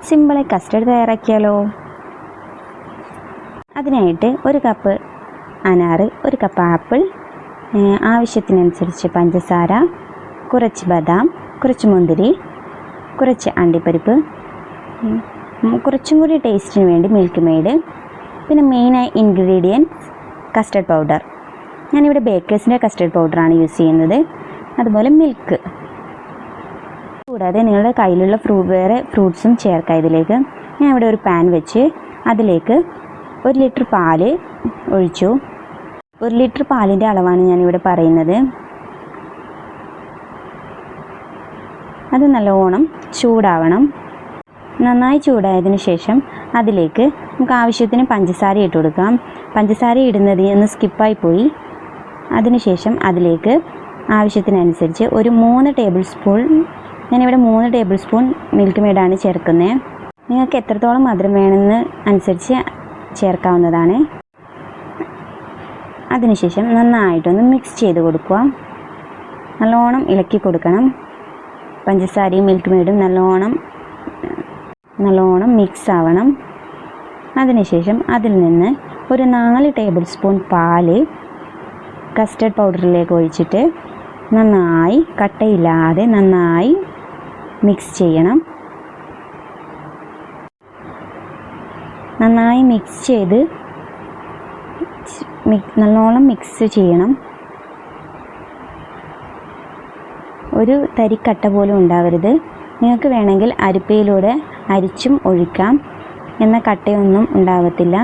സിമ്പിളായി കസ്റ്റർഡ് തയ്യാറാക്കിയാലോ. അതിനായിട്ട് 1 cup അനാറ്, 1 cup apple, ആവശ്യത്തിനനുസരിച്ച് പഞ്ചസാര, കുറച്ച് ബദാം, കുറച്ച് മുന്തിരി, കുറച്ച് അണ്ടിപ്പരിപ്പ്, കുറച്ചും കൂടി ടേസ്റ്റിന് വേണ്ടി മിൽക്ക് മെയ്ഡ്, പിന്നെ മെയിനായി ഇൻഗ്രീഡിയൻറ്റ്സ് കസ്റ്റർഡ് പൗഡർ. ഞാനിവിടെ ബേക്കേഴ്സിൻ്റെ കസ്റ്റർഡ് പൗഡറാണ് യൂസ് ചെയ്യുന്നത്. അതുപോലെ മിൽക്ക്. കൂടാതെ നിങ്ങളുടെ കയ്യിലുള്ള വേറെ ഫ്രൂട്ട്സും ചേർക്കാം ഇതിലേക്ക്. ഞാൻ ഇവിടെ ഒരു പാൻ വെച്ച് അതിലേക്ക് 1 ലിറ്റർ പാല് ഒഴിച്ചു. 1 ലിറ്റർ പാലിൻ്റെ അളവാണ് ഞാനിവിടെ പറയുന്നത്. അത് നല്ലോണം ചൂടാവണം. നന്നായി ചൂടായതിന് ശേഷം അതിലേക്ക് നമുക്ക് ആവശ്യത്തിന് പഞ്ചസാര ഇട്ട് കൊടുക്കാം. പഞ്ചസാര ഇടുന്നത് ഒന്ന് സ്കിപ്പായി പോയി. അതിനുശേഷം അതിലേക്ക് ആവശ്യത്തിനനുസരിച്ച് ഒരു 3 ടേബിൾ സ്പൂൺ, ഞാനിവിടെ 3 ടേബിൾ സ്പൂൺ മിൽക്ക് മെയ്ഡാണ് ചേർക്കുന്നത്. നിങ്ങൾക്ക് എത്രത്തോളം മധുരം വേണമെന്ന് അനുസരിച്ച് ചേർക്കാവുന്നതാണ്. അതിനുശേഷം നന്നായിട്ടൊന്ന് മിക്സ് ചെയ്ത് കൊടുക്കുക. നല്ലോണം ഇളക്കി കൊടുക്കണം. പഞ്ചസാരയും മിൽക്ക് മെയ്ഡും നല്ലോണം മിക്സ് ആവണം. അതിനുശേഷം അതിൽ നിന്ന് ഒരു 4 ടേബിൾ സ്പൂൺ പാല് കസ്റ്റർഡ് പൗഡറിലേക്ക് ഒഴിച്ചിട്ട് നന്നായി കട്ടയില്ലാതെ നന്നായി മിക്സ് ചെയ്യണം. നന്നായി മിക്സ് ചെയ്ത് നല്ലോണം മിക്സ് ചെയ്യണം. ഒരു തരിക്കട്ട പോലും ഉണ്ടാവരുത്. നിങ്ങൾക്ക് വേണമെങ്കിൽ അരിപ്പയിലൂടെ അരിച്ചും ഒഴിക്കാം. എന്ന കട്ടയൊന്നും ഉണ്ടാകത്തില്ല.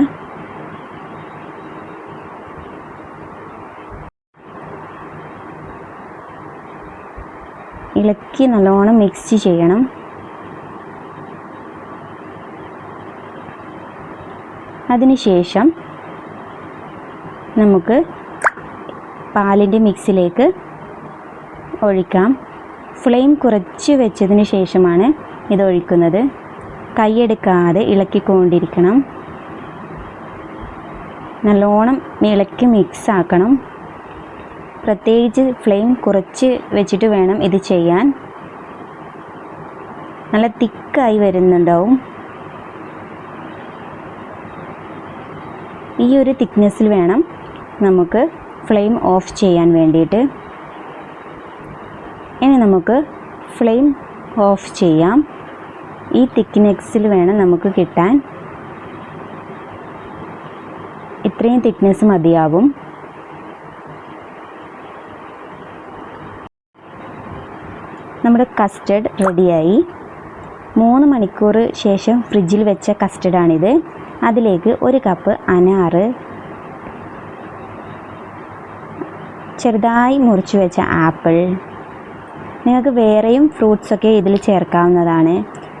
ഇളക്കി നല്ലോണം മിക്സ് ചെയ്യണം. അതിനുശേഷം നമുക്ക് പാലിൻ്റെ മിക്സിലേക്ക് ഒഴിക്കാം. ഫ്ലെയിം കുറച്ച് വെച്ചതിന് ശേഷമാണ് ഇത് ഒഴിക്കുന്നത്. കൈയെടുക്കാതെ ഇളക്കിക്കൊണ്ടിരിക്കണം. നല്ലോണം ഇളക്കി മിക്സ് ആക്കണം. പ്രത്യേകിച്ച് ഫ്ലെയിം കുറച്ച് വെച്ചിട്ട് വേണം ഇത് ചെയ്യാൻ. നല്ല തിക്കായി വരുന്നുണ്ടാവും. ഈ ഒരു തിക്നെസ്സിൽ വേണം നമുക്ക് ഫ്ലെയിം ഓഫ് ചെയ്യാൻ വേണ്ടിയിട്ട്. ഇനി നമുക്ക് ഫ്ലെയിം ഓഫ് ചെയ്യാം. ഈ തിക്നെസ്സിൽ വേണം നമുക്ക് കിട്ടാൻ. ഇത്രയും തിക്നെസ് മതിയാവും. നമ്മുടെ കസ്റ്റർഡ് റെഡിയായി. 3 മണിക്കൂർ ശേഷം ഫ്രിഡ്ജിൽ വെച്ച കസ്റ്റർഡാണിത്. അതിലേക്ക് 1 കപ്പ് അനാറ്, ചെറുതായി മുറിച്ച് വെച്ച ആപ്പിൾ, നിങ്ങൾക്ക് വേറെയും ഫ്രൂട്ട്സൊക്കെ ഇതിൽ ചേർക്കാവുന്നതാണ്.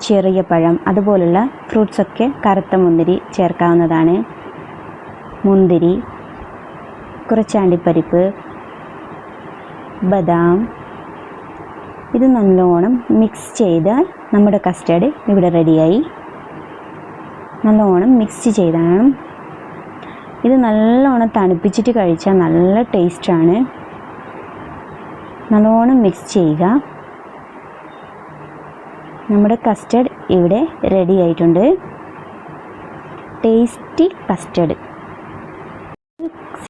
ചെറിയ പഴം, അതുപോലുള്ള ഫ്രൂട്ട്സൊക്കെ, കറുത്ത മുന്തിരി ചേർക്കാവുന്നതാണ്. മുന്തിരി, കുറച്ച് അണ്ടിപ്പരിപ്പ്, ബദാം. ഇത് നല്ലോണം മിക്സ് ചെയ്താൽ നമ്മുടെ കസ്റ്റർഡ് ഇവിടെ റെഡിയായി. നല്ലോണം മിക്സ് ചെയ്താണ്. ഇത് നല്ലോണം തണുപ്പിച്ചിട്ട് കഴിച്ചാൽ നല്ല ടേസ്റ്റാണ്. നല്ലോണം മിക്സ് ചെയ്യുക. നമ്മുടെ കസ്റ്റർഡ് ഇവിടെ റെഡി ആയിട്ടുണ്ട്. Tasty custard.